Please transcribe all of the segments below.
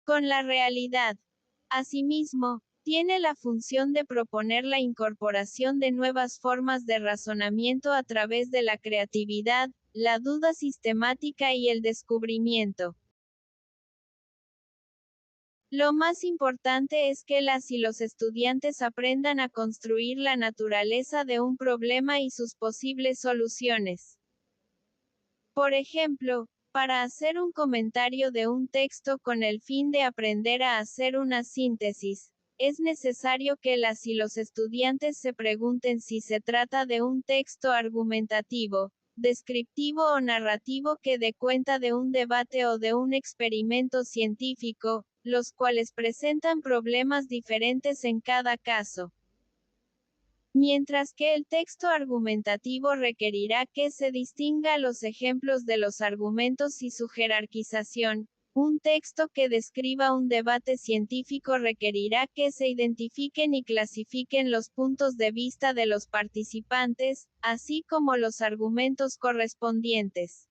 con la realidad. Asimismo, tiene la función de proponer la incorporación de nuevas formas de razonamiento a través de la creatividad, la duda sistemática y el descubrimiento. Lo más importante es que las y los estudiantes aprendan a construir la naturaleza de un problema y sus posibles soluciones. Por ejemplo, para hacer un comentario de un texto con el fin de aprender a hacer una síntesis, es necesario que las y los estudiantes se pregunten si se trata de un texto argumentativo, descriptivo o narrativo que dé cuenta de un debate o de un experimento científico, los cuales presentan problemas diferentes en cada caso. Mientras que el texto argumentativo requerirá que se distinga los ejemplos de los argumentos y su jerarquización, un texto que describa un debate científico requerirá que se identifiquen y clasifiquen los puntos de vista de los participantes, así como los argumentos correspondientes.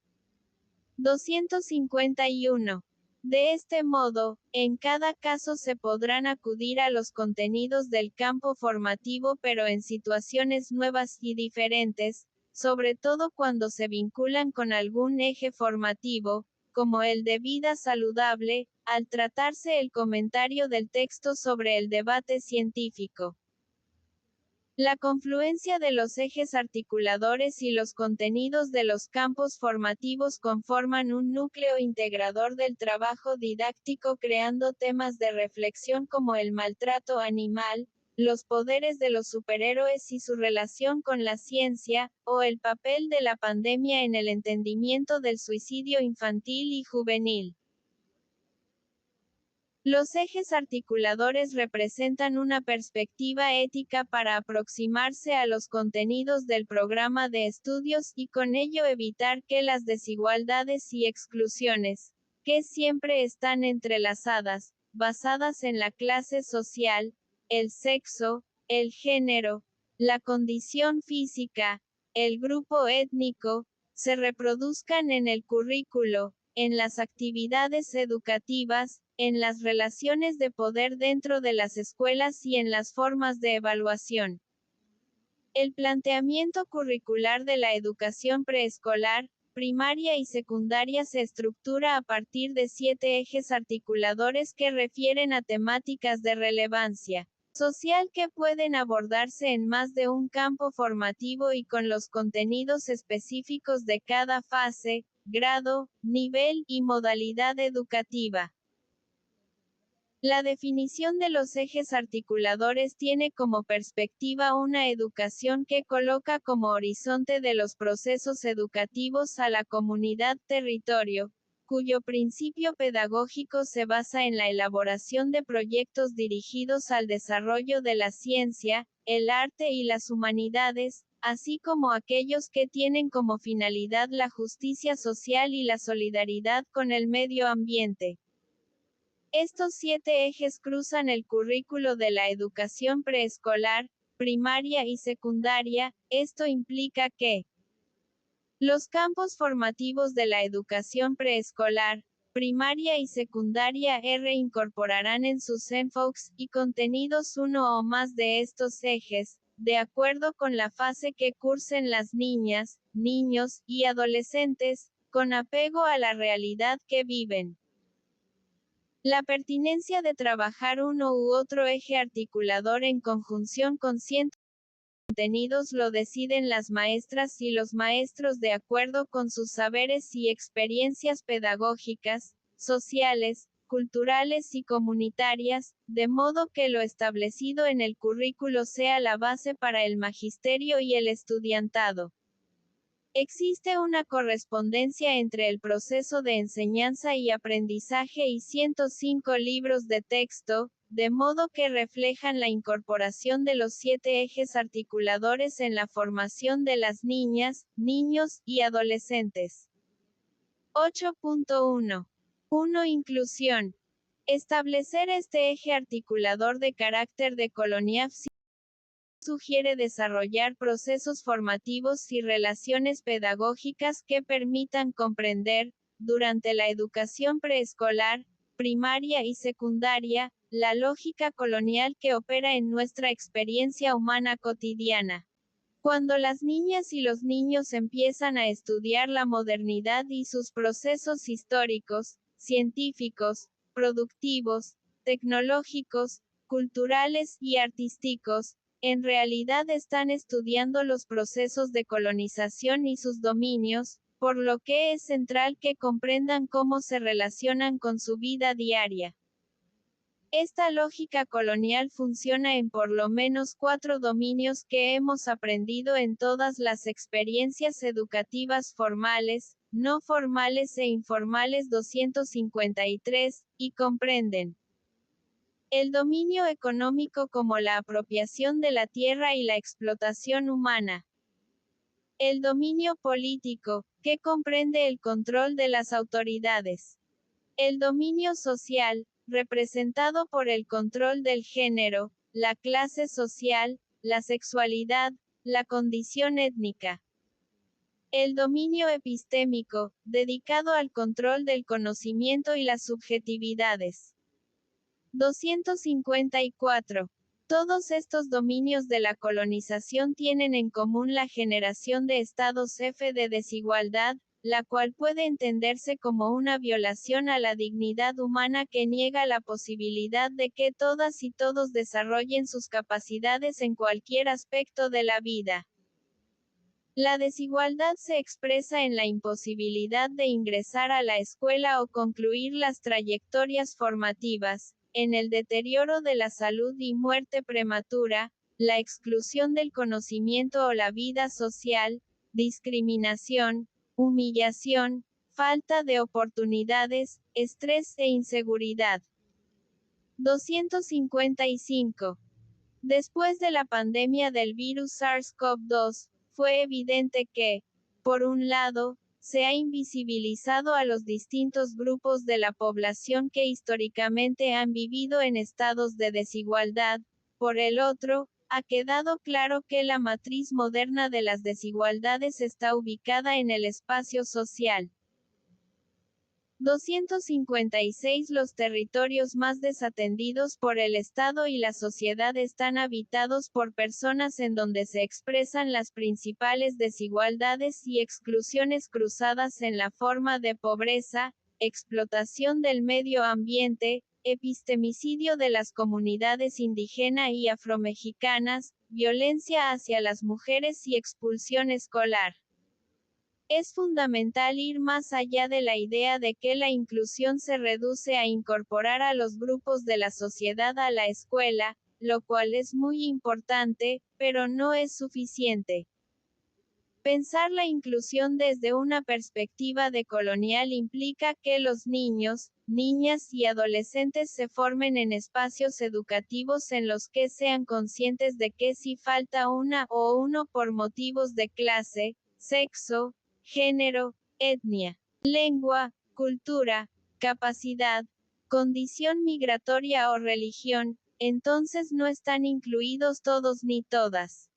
251. De este modo, en cada caso se podrán acudir a los contenidos del campo formativo pero en situaciones nuevas y diferentes, sobre todo cuando se vinculan con algún eje formativo, como el de vida saludable, al tratarse el comentario del texto sobre el debate científico. La confluencia de los ejes articuladores y los contenidos de los campos formativos conforman un núcleo integrador del trabajo didáctico, creando temas de reflexión como el maltrato animal, los poderes de los superhéroes y su relación con la ciencia, o el papel de la pandemia en el entendimiento del suicidio infantil y juvenil. Los ejes articuladores representan una perspectiva ética para aproximarse a los contenidos del programa de estudios y con ello evitar que las desigualdades y exclusiones, que siempre están entrelazadas, basadas en la clase social, el sexo, el género, la condición física, el grupo étnico, se reproduzcan en el currículo, en las actividades educativas, en las relaciones de poder dentro de las escuelas y en las formas de evaluación. El planteamiento curricular de la educación preescolar, primaria y secundaria se estructura a partir de 7 ejes articuladores que refieren a temáticas de relevancia social que pueden abordarse en más de un campo formativo y con los contenidos específicos de cada fase, grado, nivel y modalidad educativa. La definición de los ejes articuladores tiene como perspectiva una educación que coloca como horizonte de los procesos educativos a la comunidad-territorio, cuyo principio pedagógico se basa en la elaboración de proyectos dirigidos al desarrollo de la ciencia, el arte y las humanidades, así como aquellos que tienen como finalidad la justicia social y la solidaridad con el medio ambiente. Estos 7 ejes cruzan el currículo de la educación preescolar, primaria y secundaria. Esto implica que los campos formativos de la educación preescolar, primaria y secundaria incorporarán en sus enfoques y contenidos uno o más de estos ejes, de acuerdo con la fase que cursen las niñas, niños y adolescentes, con apego a la realidad que viven. La pertinencia de trabajar uno u otro eje articulador en conjunción con ciertos contenidos lo deciden las maestras y los maestros de acuerdo con sus saberes y experiencias pedagógicas, sociales, culturales y comunitarias, de modo que lo establecido en el currículo sea la base para el magisterio y el estudiantado. Existe una correspondencia entre el proceso de enseñanza y aprendizaje y 105 libros de texto, de modo que reflejan la incorporación de los 7 ejes articuladores en la formación de las niñas, niños y adolescentes. 8.1. 1. Inclusión. Establecer este eje articulador de carácter decolonial sugiere desarrollar procesos formativos y relaciones pedagógicas que permitan comprender, durante la educación preescolar, primaria y secundaria, la lógica colonial que opera en nuestra experiencia humana cotidiana. Cuando las niñas y los niños empiezan a estudiar la modernidad y sus procesos históricos, científicos, productivos, tecnológicos, culturales y artísticos, en realidad están estudiando los procesos de colonización y sus dominios, por lo que es central que comprendan cómo se relacionan con su vida diaria. Esta lógica colonial funciona en por lo menos 4 dominios que hemos aprendido en todas las experiencias educativas formales, no formales e informales 253, y comprenden el dominio económico como la apropiación de la tierra y la explotación humana. El dominio político, que comprende el control de las autoridades. El dominio social, representado por el control del género, la clase social, la sexualidad, la condición étnica. El dominio epistémico, dedicado al control del conocimiento y las subjetividades. 254. Todos estos dominios de la colonización tienen en común la generación de estados F de desigualdad, la cual puede entenderse como una violación a la dignidad humana que niega la posibilidad de que todas y todos desarrollen sus capacidades en cualquier aspecto de la vida. La desigualdad se expresa en la imposibilidad de ingresar a la escuela o concluir las trayectorias formativas, en el deterioro de la salud y muerte prematura, la exclusión del conocimiento o la vida social, discriminación, humillación, falta de oportunidades, estrés e inseguridad. 255. Después de la pandemia del virus SARS-CoV-2, fue evidente que, por un lado, se ha invisibilizado a los distintos grupos de la población que históricamente han vivido en estados de desigualdad, por el otro, ha quedado claro que la matriz moderna de las desigualdades está ubicada en el espacio social. 256. Los territorios más desatendidos por el Estado y la sociedad están habitados por personas en donde se expresan las principales desigualdades y exclusiones cruzadas en la forma de pobreza, explotación del medio ambiente, epistemicidio de las comunidades indígena y afromexicanas, violencia hacia las mujeres y expulsión escolar. Es fundamental ir más allá de la idea de que la inclusión se reduce a incorporar a los grupos de la sociedad a la escuela, lo cual es muy importante, pero no es suficiente. Pensar la inclusión desde una perspectiva decolonial implica que los niños, niñas y adolescentes se formen en espacios educativos en los que sean conscientes de que si falta una o uno por motivos de clase, sexo, género, etnia, lengua, cultura, capacidad, condición migratoria o religión, entonces no están incluidos todos ni todas.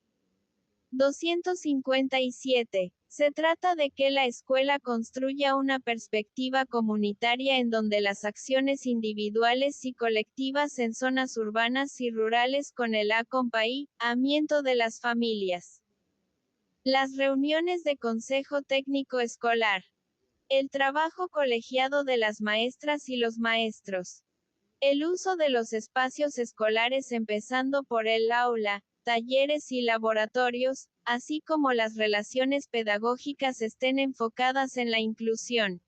257. Se trata de que la escuela construya una perspectiva comunitaria en donde las acciones individuales y colectivas en zonas urbanas y rurales con el acompañamiento de las familias. Las reuniones de consejo técnico escolar. El trabajo colegiado de las maestras y los maestros. El uso de los espacios escolares empezando por el aula, talleres y laboratorios, así como las relaciones pedagógicas estén enfocadas en la inclusión.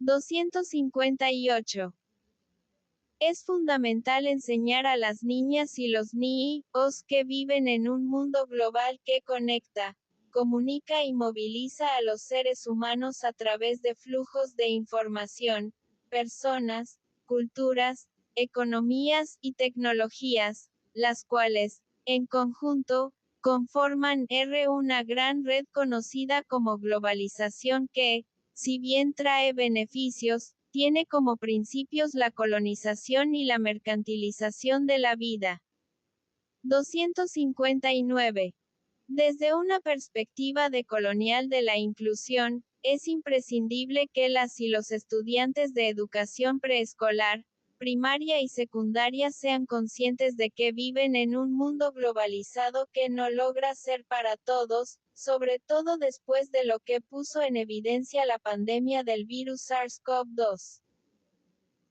258. Es fundamental enseñar a las niñas y los niños que viven en un mundo global que conecta, comunica y moviliza a los seres humanos a través de flujos de información, personas, culturas, economías y tecnologías, las cuales, en conjunto, conforman una gran red conocida como globalización que, si bien trae beneficios, tiene como principios la colonización y la mercantilización de la vida. 259. Desde una perspectiva decolonial de la inclusión, es imprescindible que las y los estudiantes de educación preescolar, primaria y secundaria sean conscientes de que viven en un mundo globalizado que no logra ser para todos, sobre todo después de lo que puso en evidencia la pandemia del virus SARS-CoV-2.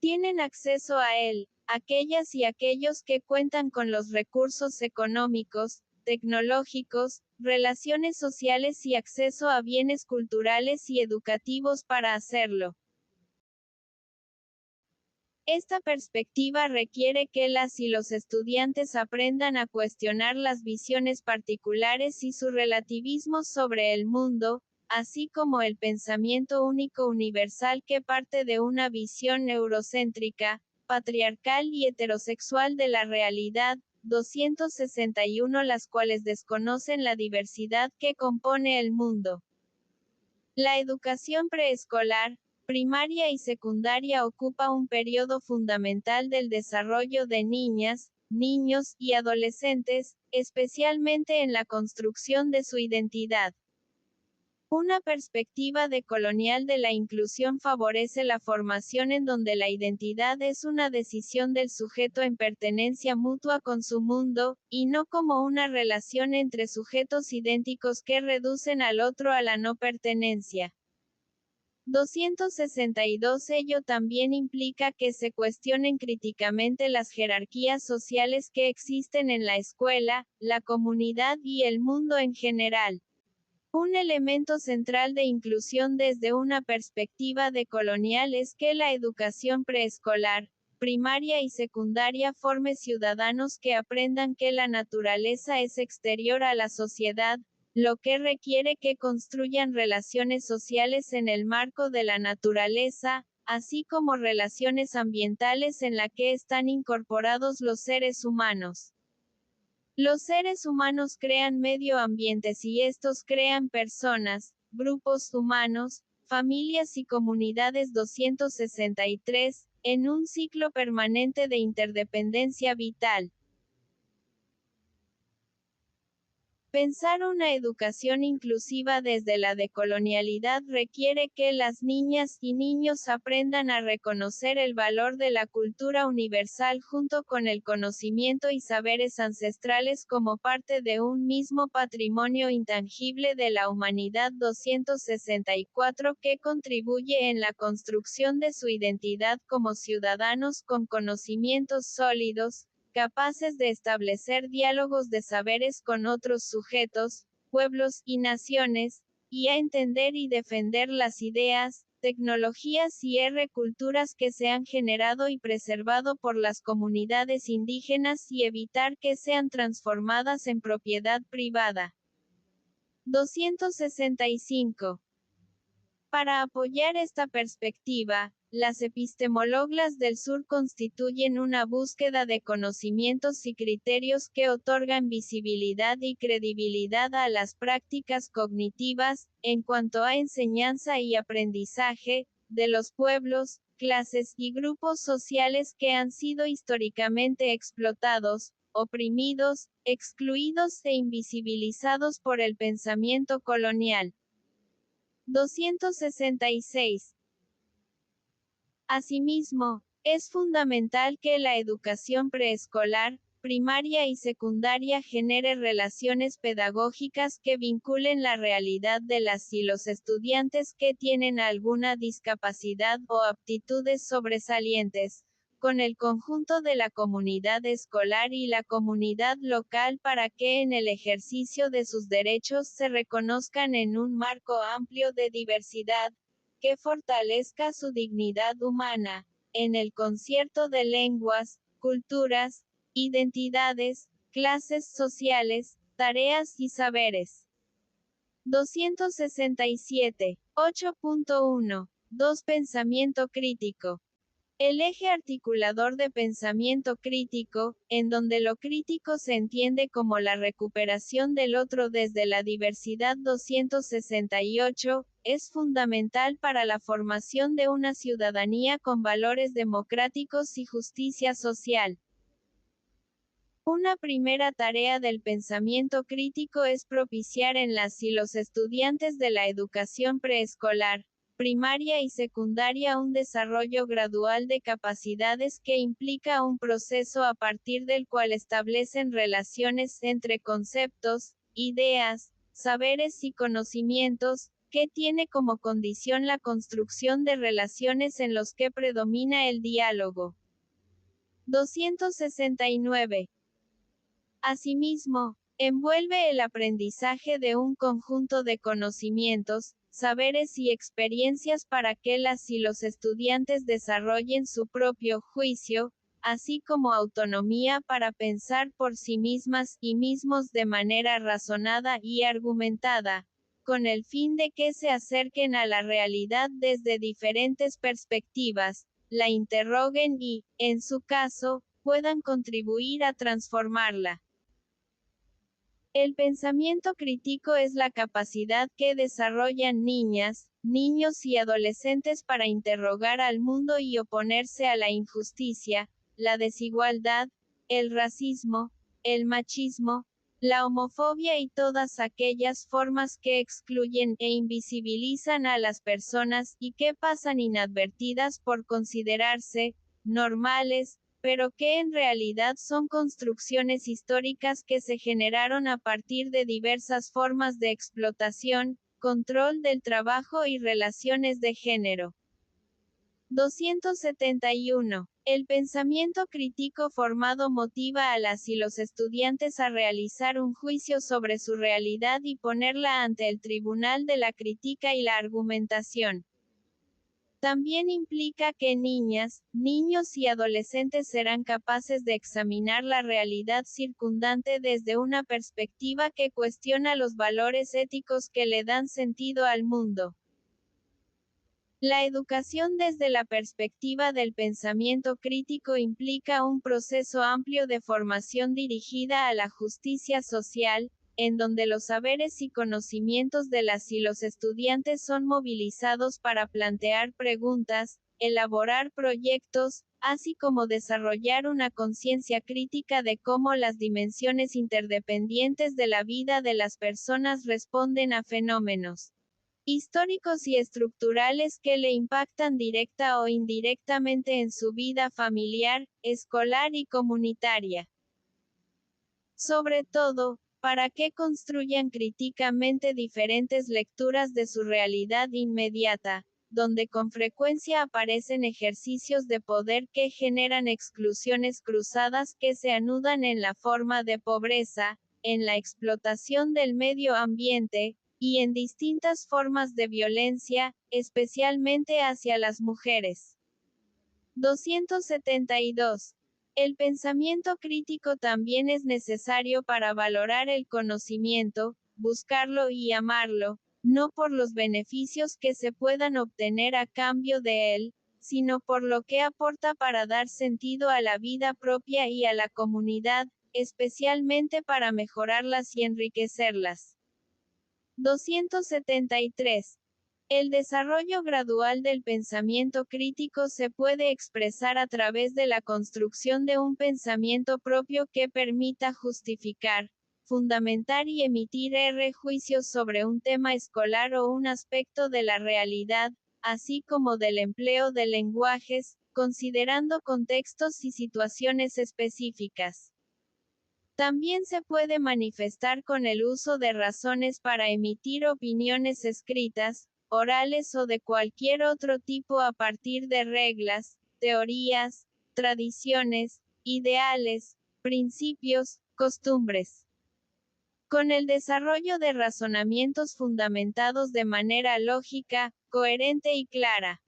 Tienen acceso a él, aquellas y aquellos que cuentan con los recursos económicos, tecnológicos, relaciones sociales y acceso a bienes culturales y educativos para hacerlo. Esta perspectiva requiere que las y los estudiantes aprendan a cuestionar las visiones particulares y su relativismo sobre el mundo, así como el pensamiento único universal que parte de una visión eurocéntrica, patriarcal y heterosexual de la realidad. 261 las cuales desconocen la diversidad que compone el mundo. La educación preescolar, primaria y secundaria ocupa un periodo fundamental del desarrollo de niñas, niños y adolescentes, especialmente en la construcción de su identidad. Una perspectiva decolonial de la inclusión favorece la formación en donde la identidad es una decisión del sujeto en pertenencia mutua con su mundo, y no como una relación entre sujetos idénticos que reducen al otro a la no pertenencia. 262 Ello también implica que se cuestionen críticamente las jerarquías sociales que existen en la escuela, la comunidad y el mundo en general. Un elemento central de inclusión desde una perspectiva decolonial es que la educación preescolar, primaria y secundaria forme ciudadanos que aprendan que la naturaleza es exterior a la sociedad, lo que requiere que construyan relaciones sociales en el marco de la naturaleza, así como relaciones ambientales en la que están incorporados los seres humanos. Los seres humanos crean medio ambientes y estos crean personas, grupos humanos, familias y comunidades. 263, en un ciclo permanente de interdependencia vital. Pensar una educación inclusiva desde la decolonialidad requiere que las niñas y niños aprendan a reconocer el valor de la cultura universal junto con el conocimiento y saberes ancestrales como parte de un mismo patrimonio intangible de la humanidad. 264 que contribuye en la construcción de su identidad como ciudadanos con conocimientos sólidos, capaces de establecer diálogos de saberes con otros sujetos, pueblos y naciones, y a entender y defender las ideas, tecnologías y culturas que se han generado y preservado por las comunidades indígenas y evitar que sean transformadas en propiedad privada. 265. Para apoyar esta perspectiva, las epistemólogas del sur constituyen una búsqueda de conocimientos y criterios que otorgan visibilidad y credibilidad a las prácticas cognitivas, en cuanto a enseñanza y aprendizaje, de los pueblos, clases y grupos sociales que han sido históricamente explotados, oprimidos, excluidos e invisibilizados por el pensamiento colonial. 266. Asimismo, es fundamental que la educación preescolar, primaria y secundaria genere relaciones pedagógicas que vinculen la realidad de las y los estudiantes que tienen alguna discapacidad o aptitudes sobresalientes, con el conjunto de la comunidad escolar y la comunidad local para que en el ejercicio de sus derechos se reconozcan en un marco amplio de diversidad, que fortalezca su dignidad humana, en el concierto de lenguas, culturas, identidades, clases sociales, tareas y saberes. 267. 8.1. 2. Pensamiento crítico. El eje articulador de pensamiento crítico, en donde lo crítico se entiende como la recuperación del otro desde la diversidad. 268, es fundamental para la formación de una ciudadanía con valores democráticos y justicia social. Una primera tarea del pensamiento crítico es propiciar en las y los estudiantes de la educación preescolar, primaria y secundaria un desarrollo gradual de capacidades que implica un proceso a partir del cual establecen relaciones entre conceptos, ideas, saberes y conocimientos, que tiene como condición la construcción de relaciones en los que predomina el diálogo. 269. Asimismo, envuelve el aprendizaje de un conjunto de conocimientos, saberes y experiencias para que las y los estudiantes desarrollen su propio juicio, así como autonomía para pensar por sí mismas y mismos de manera razonada y argumentada, con el fin de que se acerquen a la realidad desde diferentes perspectivas, la interroguen y, en su caso, puedan contribuir a transformarla. El pensamiento crítico es la capacidad que desarrollan niñas, niños y adolescentes para interrogar al mundo y oponerse a la injusticia, la desigualdad, el racismo, el machismo, la homofobia y todas aquellas formas que excluyen e invisibilizan a las personas y que pasan inadvertidas por considerarse normales, pero que en realidad son construcciones históricas que se generaron a partir de diversas formas de explotación, control del trabajo y relaciones de género. 271. El pensamiento crítico formado motiva a las y los estudiantes a realizar un juicio sobre su realidad y ponerla ante el tribunal de la crítica y la argumentación. También implica que niñas, niños y adolescentes serán capaces de examinar la realidad circundante desde una perspectiva que cuestiona los valores éticos que le dan sentido al mundo. La educación desde la perspectiva del pensamiento crítico implica un proceso amplio de formación dirigida a la justicia social, en donde los saberes y conocimientos de las y los estudiantes son movilizados para plantear preguntas, elaborar proyectos, así como desarrollar una conciencia crítica de cómo las dimensiones interdependientes de la vida de las personas responden a fenómenos históricos y estructurales que le impactan directa o indirectamente en su vida familiar, escolar y comunitaria. Sobre todo, para que construyan críticamente diferentes lecturas de su realidad inmediata, donde con frecuencia aparecen ejercicios de poder que generan exclusiones cruzadas que se anudan en la forma de pobreza, en la explotación del medio ambiente, y en distintas formas de violencia, especialmente hacia las mujeres. 272. El pensamiento crítico también es necesario para valorar el conocimiento, buscarlo y amarlo, no por los beneficios que se puedan obtener a cambio de él, sino por lo que aporta para dar sentido a la vida propia y a la comunidad, especialmente para mejorarlas y enriquecerlas. 273. El desarrollo gradual del pensamiento crítico se puede expresar a través de la construcción de un pensamiento propio que permita justificar, fundamentar y emitir juicios sobre un tema escolar o un aspecto de la realidad, así como del empleo de lenguajes, considerando contextos y situaciones específicas. También se puede manifestar con el uso de razones para emitir opiniones escritas, orales o de cualquier otro tipo a partir de reglas, teorías, tradiciones, ideales, principios, costumbres. Con el desarrollo de razonamientos fundamentados de manera lógica, coherente y clara.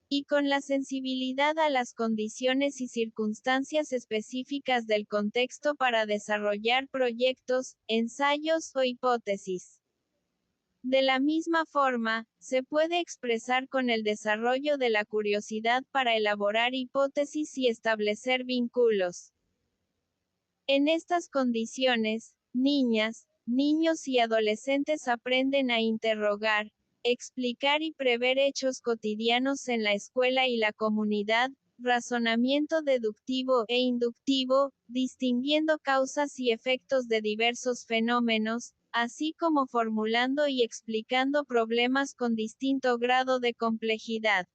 Y con la sensibilidad a las condiciones y circunstancias específicas del contexto para desarrollar proyectos, ensayos o hipótesis. De la misma forma, se puede expresar con el desarrollo de la curiosidad para elaborar hipótesis y establecer vínculos. En estas condiciones, niñas, niños y adolescentes aprenden a interrogar, explicar y prever hechos cotidianos en la escuela y la comunidad, razonamiento deductivo e inductivo, distinguiendo causas y efectos de diversos fenómenos, así como formulando y explicando problemas con distinto grado de complejidad.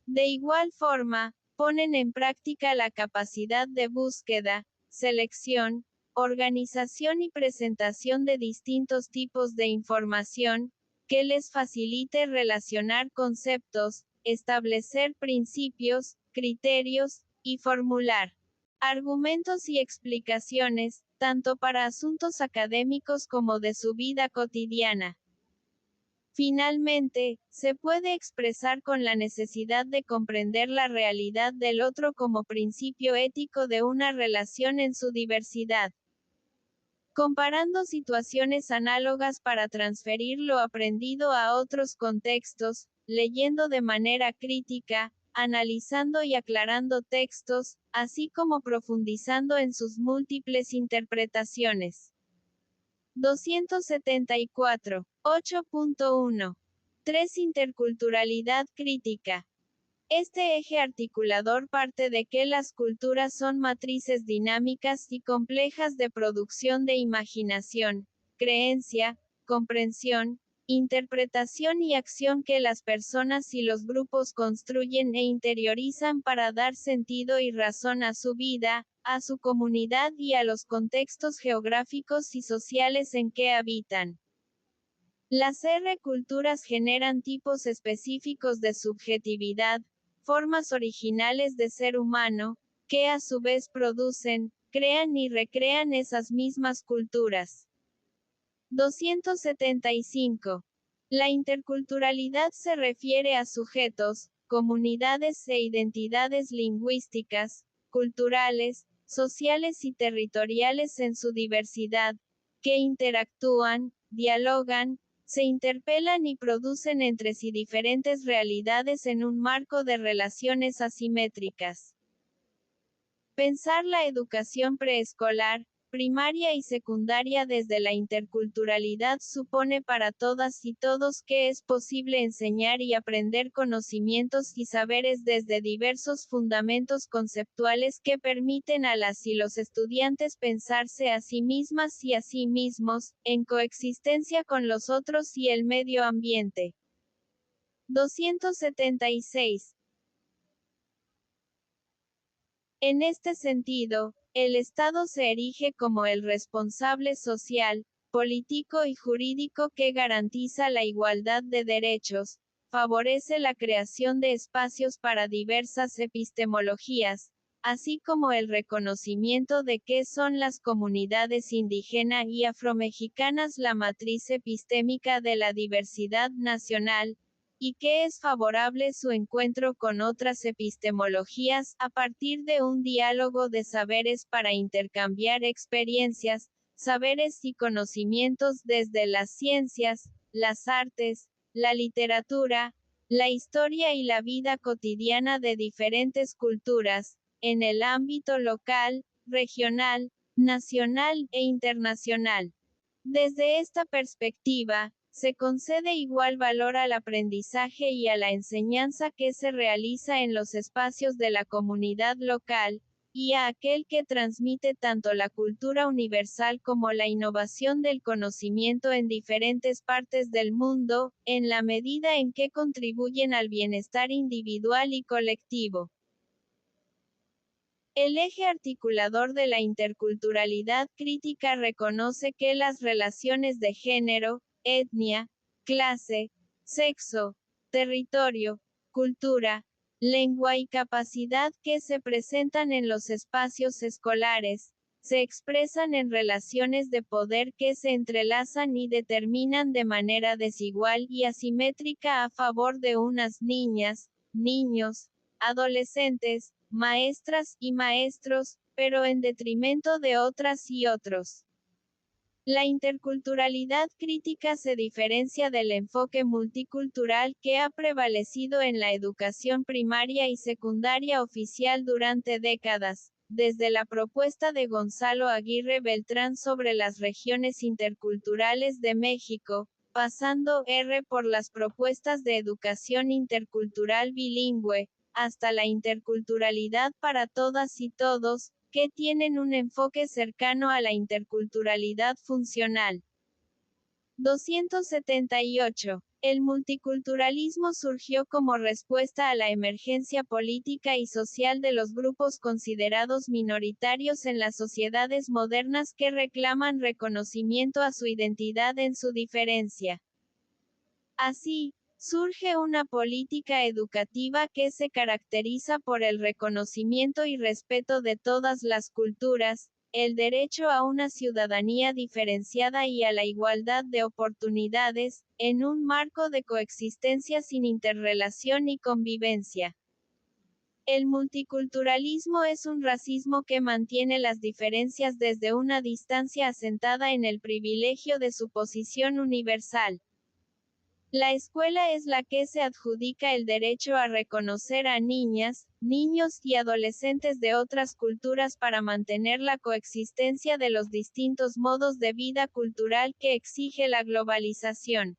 De igual forma, ponen en práctica la capacidad de búsqueda, selección, organización y presentación de distintos tipos de información, que les facilite relacionar conceptos, establecer principios, criterios, y formular argumentos y explicaciones, tanto para asuntos académicos como de su vida cotidiana. Finalmente, se puede expresar con la necesidad de comprender la realidad del otro como principio ético de una relación en su diversidad. Comparando situaciones análogas para transferir lo aprendido a otros contextos, leyendo de manera crítica, analizando y aclarando textos, así como profundizando en sus múltiples interpretaciones. 274. 8.1. 3. Interculturalidad crítica. Este eje articulador parte de que las culturas son matrices dinámicas y complejas de producción de imaginación, creencia, comprensión, interpretación y acción que las personas y los grupos construyen e interiorizan para dar sentido y razón a su vida, a su comunidad y a los contextos geográficos y sociales en que habitan. Las culturas generan tipos específicos de subjetividad, formas originales de ser humano, que a su vez producen, crean y recrean esas mismas culturas. 275. La interculturalidad se refiere a sujetos, comunidades e identidades lingüísticas, culturales, sociales y territoriales en su diversidad, que interactúan, dialogan, se interpelan y producen entre sí diferentes realidades en un marco de relaciones asimétricas. Pensar la educación preescolar, primaria y secundaria desde la interculturalidad supone para todas y todos que es posible enseñar y aprender conocimientos y saberes desde diversos fundamentos conceptuales que permiten a las y los estudiantes pensarse a sí mismas y a sí mismos, en coexistencia con los otros y el medio ambiente. 276. En este sentido, el Estado se erige como el responsable social, político y jurídico que garantiza la igualdad de derechos, favorece la creación de espacios para diversas epistemologías, así como el reconocimiento de que son las comunidades indígena y afromexicanas la matriz epistémica de la diversidad nacional, y que es favorable su encuentro con otras epistemologías, a partir de un diálogo de saberes para intercambiar experiencias, saberes y conocimientos desde las ciencias, las artes, la literatura, la historia y la vida cotidiana de diferentes culturas, en el ámbito local, regional, nacional e internacional. Desde esta perspectiva, se concede igual valor al aprendizaje y a la enseñanza que se realiza en los espacios de la comunidad local, y a aquel que transmite tanto la cultura universal como la innovación del conocimiento en diferentes partes del mundo, en la medida en que contribuyen al bienestar individual y colectivo. El eje articulador de la interculturalidad crítica reconoce que las relaciones de género, etnia, clase, sexo, territorio, cultura, lengua y capacidad que se presentan en los espacios escolares, se expresan en relaciones de poder que se entrelazan y determinan de manera desigual y asimétrica a favor de unas niñas, niños, adolescentes, maestras y maestros, pero en detrimento de otras y otros. La interculturalidad crítica se diferencia del enfoque multicultural que ha prevalecido en la educación primaria y secundaria oficial durante décadas, desde la propuesta de Gonzalo Aguirre Beltrán sobre las regiones interculturales de México, pasando por las propuestas de educación intercultural bilingüe, hasta la interculturalidad para todas y todos, que tienen un enfoque cercano a la interculturalidad funcional. 278. El multiculturalismo surgió como respuesta a la emergencia política y social de los grupos considerados minoritarios en las sociedades modernas que reclaman reconocimiento a su identidad en su diferencia. Así, surge una política educativa que se caracteriza por el reconocimiento y respeto de todas las culturas, el derecho a una ciudadanía diferenciada y a la igualdad de oportunidades, en un marco de coexistencia sin interrelación y convivencia. El multiculturalismo es un racismo que mantiene las diferencias desde una distancia asentada en el privilegio de su posición universal. La escuela es la que se adjudica el derecho a reconocer a niñas, niños y adolescentes de otras culturas para mantener la coexistencia de los distintos modos de vida cultural que exige la globalización.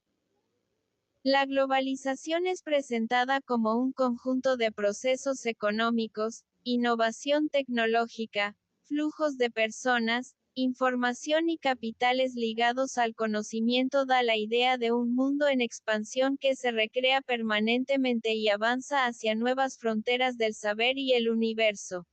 La globalización es presentada como un conjunto de procesos económicos, innovación tecnológica, flujos de personas, información y capitales ligados al conocimiento. Da la idea de un mundo en expansión que se recrea permanentemente y avanza hacia nuevas fronteras del saber y el universo.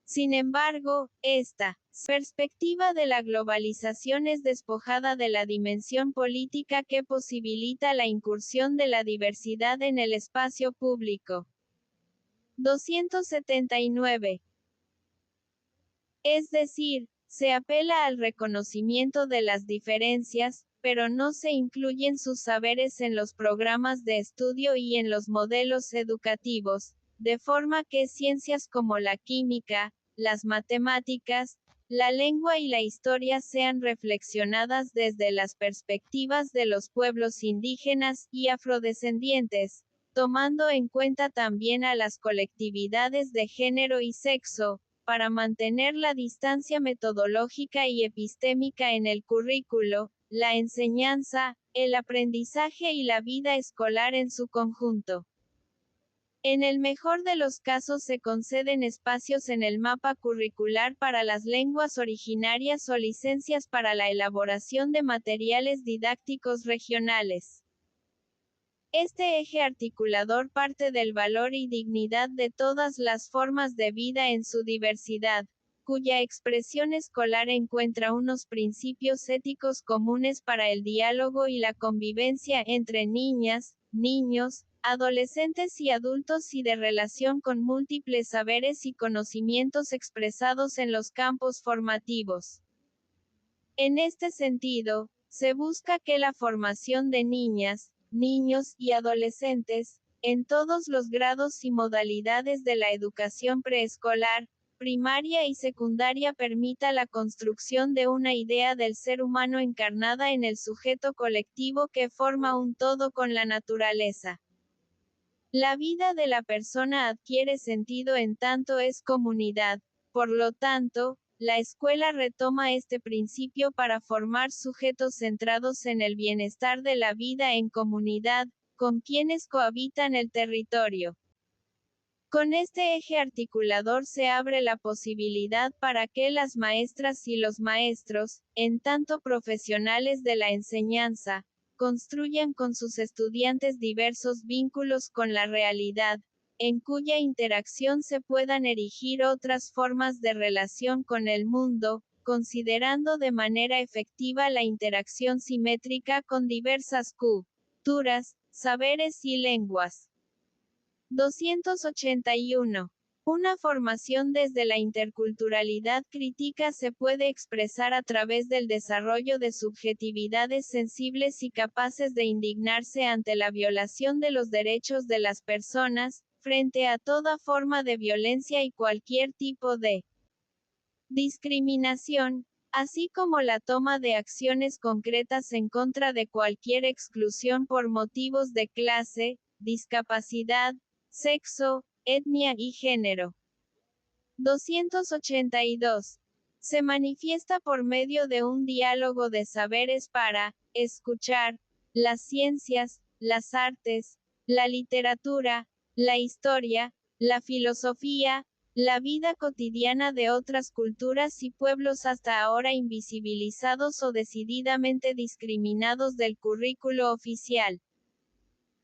Sin embargo, esta perspectiva de la globalización es despojada de la dimensión política que posibilita la incursión de la diversidad en el espacio público. 279. Es decir, se apela al reconocimiento de las diferencias, pero no se incluyen sus saberes en los programas de estudio y en los modelos educativos, de forma que ciencias como la química, las matemáticas, la lengua y la historia sean reflexionadas desde las perspectivas de los pueblos indígenas y afrodescendientes, tomando en cuenta también a las colectividades de género y sexo, para mantener la distancia metodológica y epistémica en el currículo, la enseñanza, el aprendizaje y la vida escolar en su conjunto. En el mejor de los casos se conceden espacios en el mapa curricular para las lenguas originarias o licencias para la elaboración de materiales didácticos regionales. Este eje articulador parte del valor y dignidad de todas las formas de vida en su diversidad, cuya expresión escolar encuentra unos principios éticos comunes para el diálogo y la convivencia entre niñas, niños, adolescentes y adultos y de relación con múltiples saberes y conocimientos expresados en los campos formativos. En este sentido, se busca que la formación de niñas, niños y adolescentes, en todos los grados y modalidades de la educación preescolar, primaria y secundaria permita la construcción de una idea del ser humano encarnada en el sujeto colectivo que forma un todo con la naturaleza. La vida de la persona adquiere sentido en tanto es comunidad, por lo tanto, la escuela retoma este principio para formar sujetos centrados en el bienestar de la vida en comunidad, con quienes cohabitan el territorio. Con este eje articulador se abre la posibilidad para que las maestras y los maestros, en tanto profesionales de la enseñanza, construyan con sus estudiantes diversos vínculos con la realidad, en cuya interacción se puedan erigir otras formas de relación con el mundo, considerando de manera efectiva la interacción simétrica con diversas culturas, saberes y lenguas. 281. Una formación desde la interculturalidad crítica se puede expresar a través del desarrollo de subjetividades sensibles y capaces de indignarse ante la violación de los derechos de las personas, frente a toda forma de violencia y cualquier tipo de discriminación, así como la toma de acciones concretas en contra de cualquier exclusión por motivos de clase, discapacidad, sexo, etnia y género. 282. Se manifiesta por medio de un diálogo de saberes para escuchar las ciencias, las artes, la literatura, la historia, la filosofía, la vida cotidiana de otras culturas y pueblos hasta ahora invisibilizados o decididamente discriminados del currículo oficial.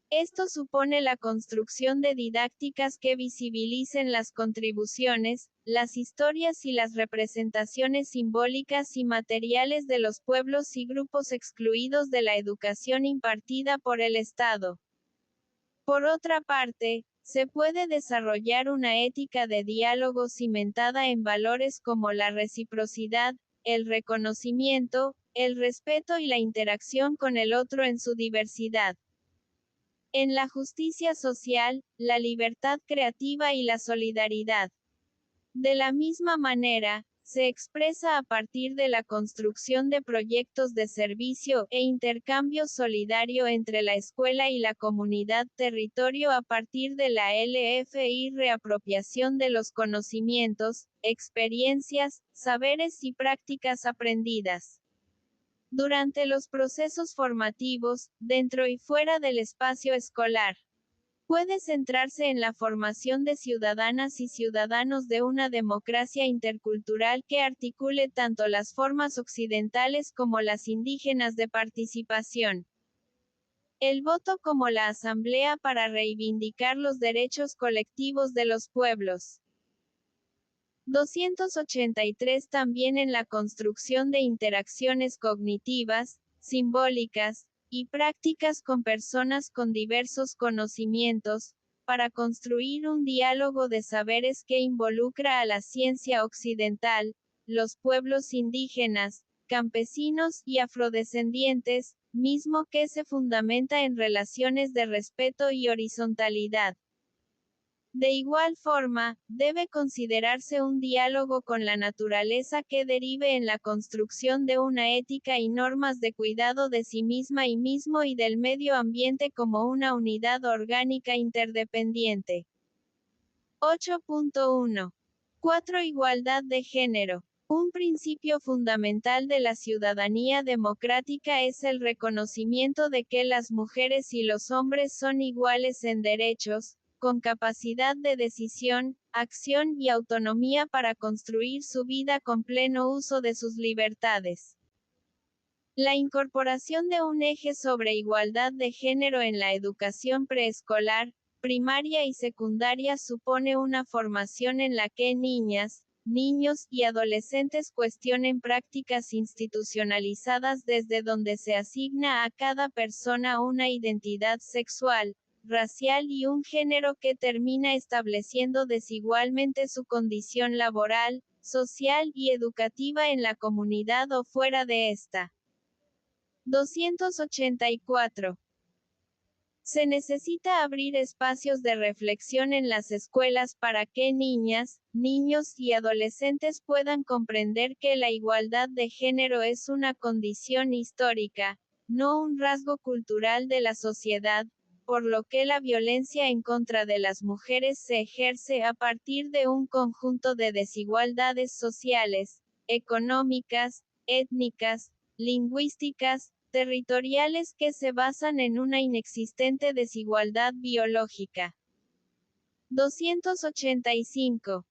Esto supone la construcción de didácticas que visibilicen las contribuciones, las historias y las representaciones simbólicas y materiales de los pueblos y grupos excluidos de la educación impartida por el Estado. Por otra parte, se puede desarrollar una ética de diálogo cimentada en valores como la reciprocidad, el reconocimiento, el respeto y la interacción con el otro en su diversidad. En la justicia social, la libertad creativa y la solidaridad. De la misma manera, se expresa a partir de la construcción de proyectos de servicio e intercambio solidario entre la escuela y la comunidad territorio a partir de la LFI reapropiación de los conocimientos, experiencias, saberes y prácticas aprendidas. Durante los procesos formativos, dentro y fuera del espacio escolar. Puede centrarse en la formación de ciudadanas y ciudadanos de una democracia intercultural que articule tanto las formas occidentales como las indígenas de participación. El voto como la asamblea para reivindicar los derechos colectivos de los pueblos. 283 También en la construcción de interacciones cognitivas, simbólicas, y prácticas con personas con diversos conocimientos, para construir un diálogo de saberes que involucra a la ciencia occidental, los pueblos indígenas, campesinos y afrodescendientes, mismo que se fundamenta en relaciones de respeto y horizontalidad. De igual forma, debe considerarse un diálogo con la naturaleza que derive en la construcción de una ética y normas de cuidado de sí misma y mismo y del medio ambiente como una unidad orgánica interdependiente. 8.1. 4. Igualdad de género. Un principio fundamental de la ciudadanía democrática es el reconocimiento de que las mujeres y los hombres son iguales en derechos, con capacidad de decisión, acción y autonomía para construir su vida con pleno uso de sus libertades. La incorporación de un eje sobre igualdad de género en la educación preescolar, primaria y secundaria supone una formación en la que niñas, niños y adolescentes cuestionen prácticas institucionalizadas desde donde se asigna a cada persona una identidad sexual, racial y un género que termina estableciendo desigualmente su condición laboral, social y educativa en la comunidad o fuera de esta. 284. Se necesita abrir espacios de reflexión en las escuelas para que niñas, niños y adolescentes puedan comprender que la igualdad de género es una condición histórica, no un rasgo cultural de la sociedad, por lo que la violencia en contra de las mujeres se ejerce a partir de un conjunto de desigualdades sociales, económicas, étnicas, lingüísticas, territoriales que se basan en una inexistente desigualdad biológica. 285.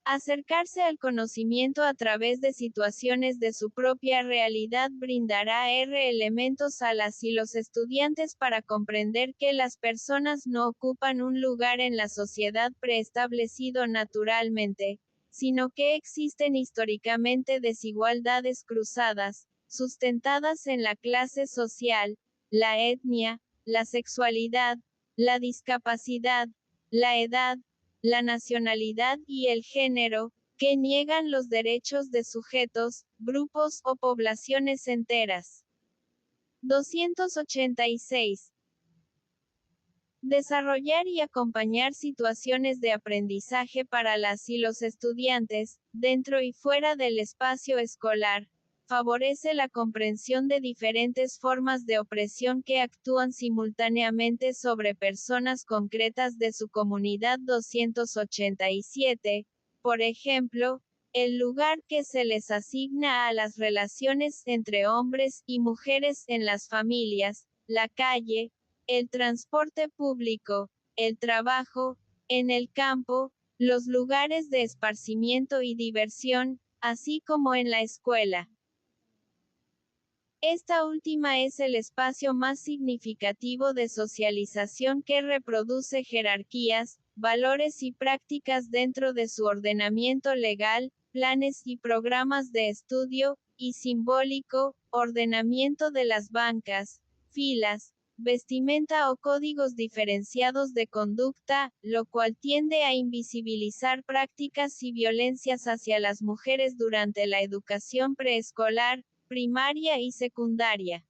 Acercarse al conocimiento a través de situaciones de su propia realidad brindará elementos a las y los estudiantes para comprender que las personas no ocupan un lugar en la sociedad preestablecido naturalmente, sino que existen históricamente desigualdades cruzadas, sustentadas en la clase social, la etnia, la sexualidad, la discapacidad, la edad, la nacionalidad y el género, que niegan los derechos de sujetos, grupos o poblaciones enteras. 286. Desarrollar y acompañar situaciones de aprendizaje para las y los estudiantes, dentro y fuera del espacio escolar, favorece la comprensión de diferentes formas de opresión que actúan simultáneamente sobre personas concretas de su comunidad. 287, por ejemplo, el lugar que se les asigna a las relaciones entre hombres y mujeres en las familias, la calle, el transporte público, el trabajo, en el campo, los lugares de esparcimiento y diversión, así como en la escuela. Esta última es el espacio más significativo de socialización que reproduce jerarquías, valores y prácticas dentro de su ordenamiento legal, planes y programas de estudio, y simbólico, ordenamiento de las bancas, filas, vestimenta o códigos diferenciados de conducta, lo cual tiende a invisibilizar prácticas y violencias hacia las mujeres durante la educación preescolar, primaria y secundaria.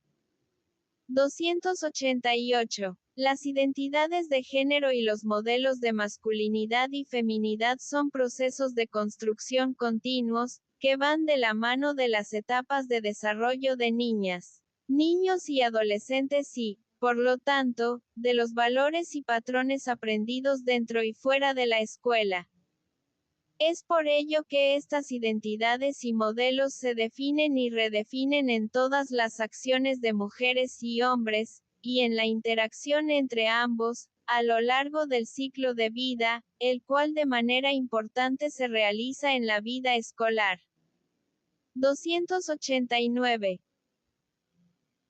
288. Las identidades de género y los modelos de masculinidad y feminidad son procesos de construcción continuos, que van de la mano de las etapas de desarrollo de niñas, niños y adolescentes y, por lo tanto, de los valores y patrones aprendidos dentro y fuera de la escuela. Es por ello que estas identidades y modelos se definen y redefinen en todas las acciones de mujeres y hombres, y en la interacción entre ambos, a lo largo del ciclo de vida, el cual de manera importante se realiza en la vida escolar. 289.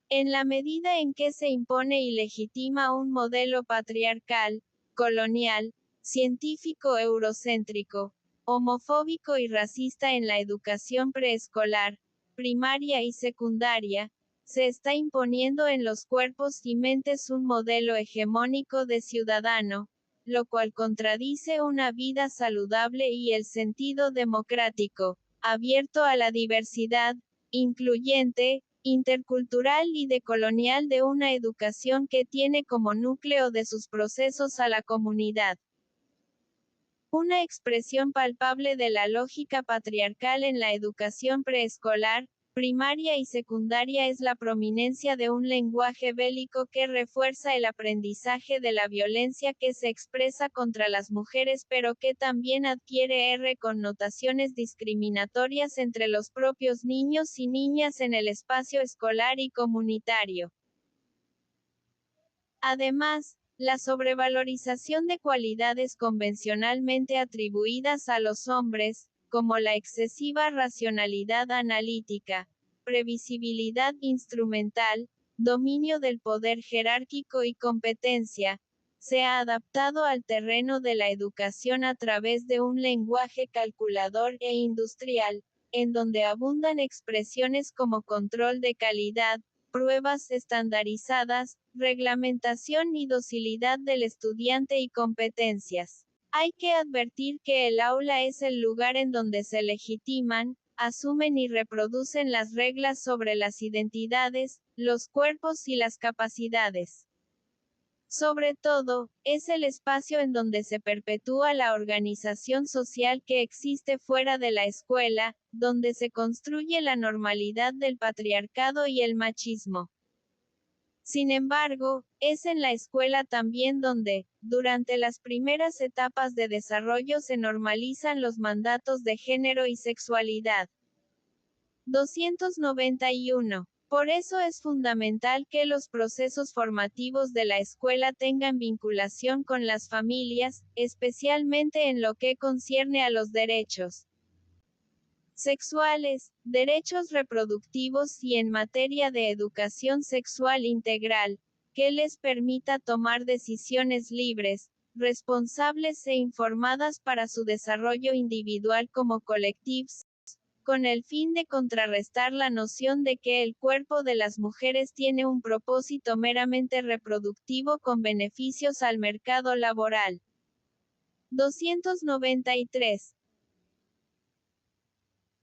En la medida en que se impone y legitima un modelo patriarcal, colonial, científico eurocéntrico, homofóbico y racista en la educación preescolar, primaria y secundaria, se está imponiendo en los cuerpos y mentes un modelo hegemónico de ciudadano, lo cual contradice una vida saludable y el sentido democrático, abierto a la diversidad, incluyente, intercultural y decolonial de una educación que tiene como núcleo de sus procesos a la comunidad. Una expresión palpable de la lógica patriarcal en la educación preescolar, primaria y secundaria es la prominencia de un lenguaje bélico que refuerza el aprendizaje de la violencia que se expresa contra las mujeres pero que también adquiere connotaciones discriminatorias entre los propios niños y niñas en el espacio escolar y comunitario. Además, la sobrevalorización de cualidades convencionalmente atribuidas a los hombres, como la excesiva racionalidad analítica, previsibilidad instrumental, dominio del poder jerárquico y competencia, se ha adaptado al terreno de la educación a través de un lenguaje calculador e industrial, en donde abundan expresiones como control de calidad, pruebas estandarizadas, reglamentación y docilidad del estudiante y competencias. Hay que advertir que el aula es el lugar en donde se legitiman, asumen y reproducen las reglas sobre las identidades, los cuerpos y las capacidades. Sobre todo, es el espacio en donde se perpetúa la organización social que existe fuera de la escuela, donde se construye la normalidad del patriarcado y el machismo. Sin embargo, es en la escuela también donde, durante las primeras etapas de desarrollo se normalizan los mandatos de género y sexualidad. 291. Por eso es fundamental que los procesos formativos de la escuela tengan vinculación con las familias, especialmente en lo que concierne a los derechos sexuales, derechos reproductivos y en materia de educación sexual integral, que les permita tomar decisiones libres, responsables e informadas para su desarrollo individual como colectivos, con el fin de contrarrestar la noción de que el cuerpo de las mujeres tiene un propósito meramente reproductivo con beneficios al mercado laboral. 293.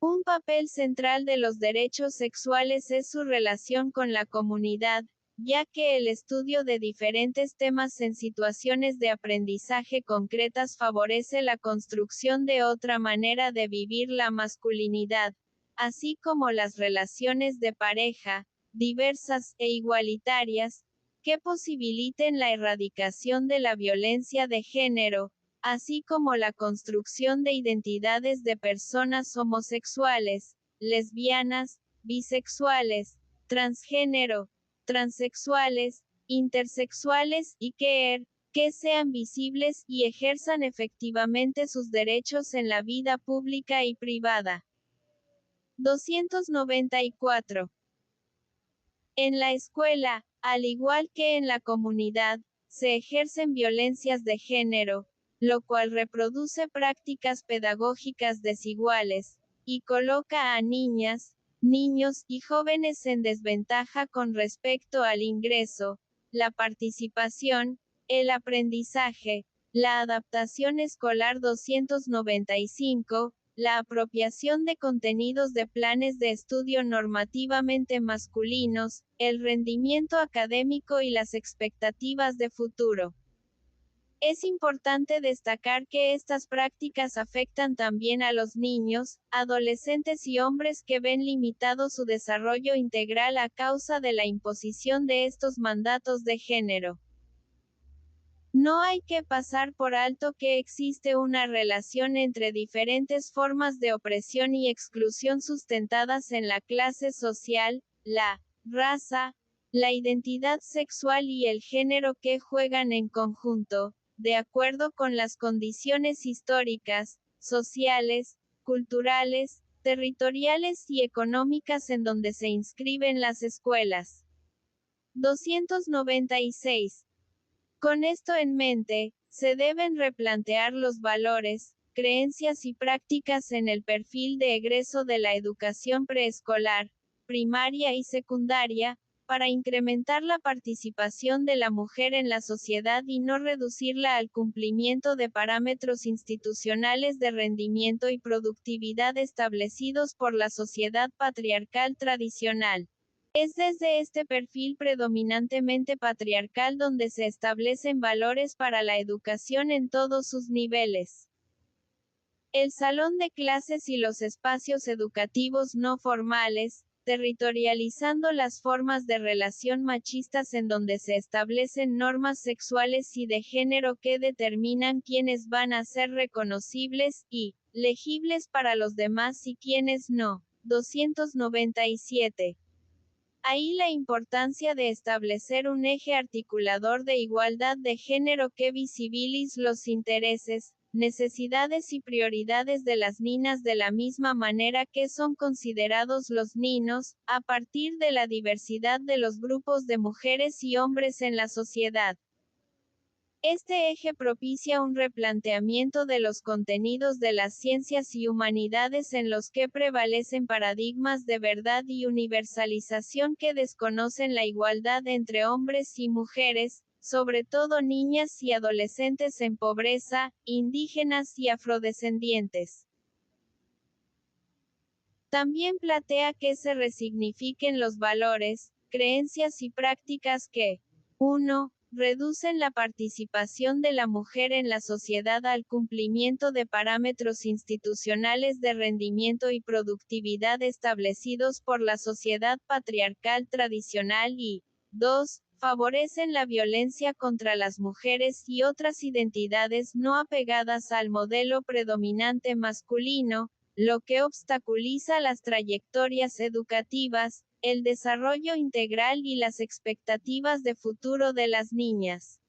Un papel central de los derechos sexuales es su relación con la comunidad, ya que el estudio de diferentes temas en situaciones de aprendizaje concretas favorece la construcción de otra manera de vivir la masculinidad, así como las relaciones de pareja, diversas e igualitarias, que posibiliten la erradicación de la violencia de género, así como la construcción de identidades de personas homosexuales, lesbianas, bisexuales, transgénero, transexuales, intersexuales y queer, que sean visibles y ejerzan efectivamente sus derechos en la vida pública y privada. 294. En la escuela, al igual que en la comunidad, se ejercen violencias de género, lo cual reproduce prácticas pedagógicas desiguales, y coloca a niñas, niños y jóvenes en desventaja con respecto al ingreso, la participación, el aprendizaje, la adaptación escolar. 295, la apropiación de contenidos de planes de estudio normativamente masculinos, el rendimiento académico y las expectativas de futuro. Es importante destacar que estas prácticas afectan también a los niños, adolescentes y hombres que ven limitado su desarrollo integral a causa de la imposición de estos mandatos de género. No hay que pasar por alto que existe una relación entre diferentes formas de opresión y exclusión sustentadas en la clase social, la raza, la identidad sexual y el género que juegan en conjunto, de acuerdo con las condiciones históricas, sociales, culturales, territoriales y económicas en donde se inscriben las escuelas. 296. Con esto en mente, se deben replantear los valores, creencias y prácticas en el perfil de egreso de la educación preescolar, primaria y secundaria, para incrementar la participación de la mujer en la sociedad y no reducirla al cumplimiento de parámetros institucionales de rendimiento y productividad establecidos por la sociedad patriarcal tradicional. Es desde este perfil predominantemente patriarcal donde se establecen valores para la educación en todos sus niveles. El salón de clases y los espacios educativos no formales, territorializando las formas de relación machistas en donde se establecen normas sexuales y de género que determinan quiénes van a ser reconocibles y legibles para los demás y quiénes no. 297. Ahí la importancia de establecer un eje articulador de igualdad de género que visibilice los intereses, necesidades y prioridades de las niñas de la misma manera que son considerados los niños, a partir de la diversidad de los grupos de mujeres y hombres en la sociedad. Este eje propicia un replanteamiento de los contenidos de las ciencias y humanidades en los que prevalecen paradigmas de verdad y universalización que desconocen la igualdad entre hombres y mujeres, sobre todo niñas y adolescentes en pobreza, indígenas y afrodescendientes. También plantea que se resignifiquen los valores, creencias y prácticas que 1. Reducen la participación de la mujer en la sociedad al cumplimiento de parámetros institucionales de rendimiento y productividad establecidos por la sociedad patriarcal tradicional y 2. Favorecen la violencia contra las mujeres y otras identidades no apegadas al modelo predominante masculino, lo que obstaculiza las trayectorias educativas, el desarrollo integral y las expectativas de futuro de las niñas.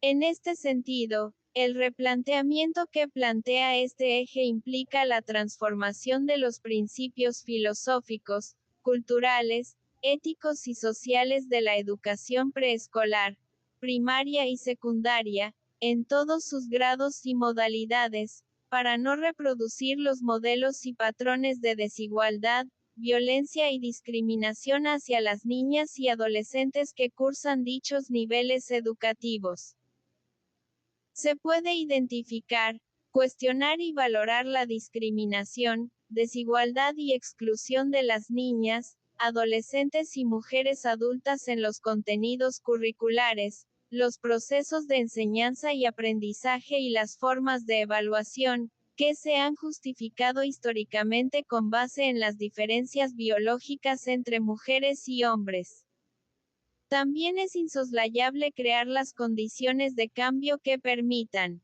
En este sentido, el replanteamiento que plantea este eje implica la transformación de los principios filosóficos, culturales, éticos y sociales de la educación preescolar, primaria y secundaria, en todos sus grados y modalidades, para no reproducir los modelos y patrones de desigualdad, violencia y discriminación hacia las niñas y adolescentes que cursan dichos niveles educativos. Se puede identificar, cuestionar y valorar la discriminación, desigualdad y exclusión de las niñas, adolescentes y mujeres adultas en los contenidos curriculares, los procesos de enseñanza y aprendizaje y las formas de evaluación, que se han justificado históricamente con base en las diferencias biológicas entre mujeres y hombres. También es insoslayable crear las condiciones de cambio que permitan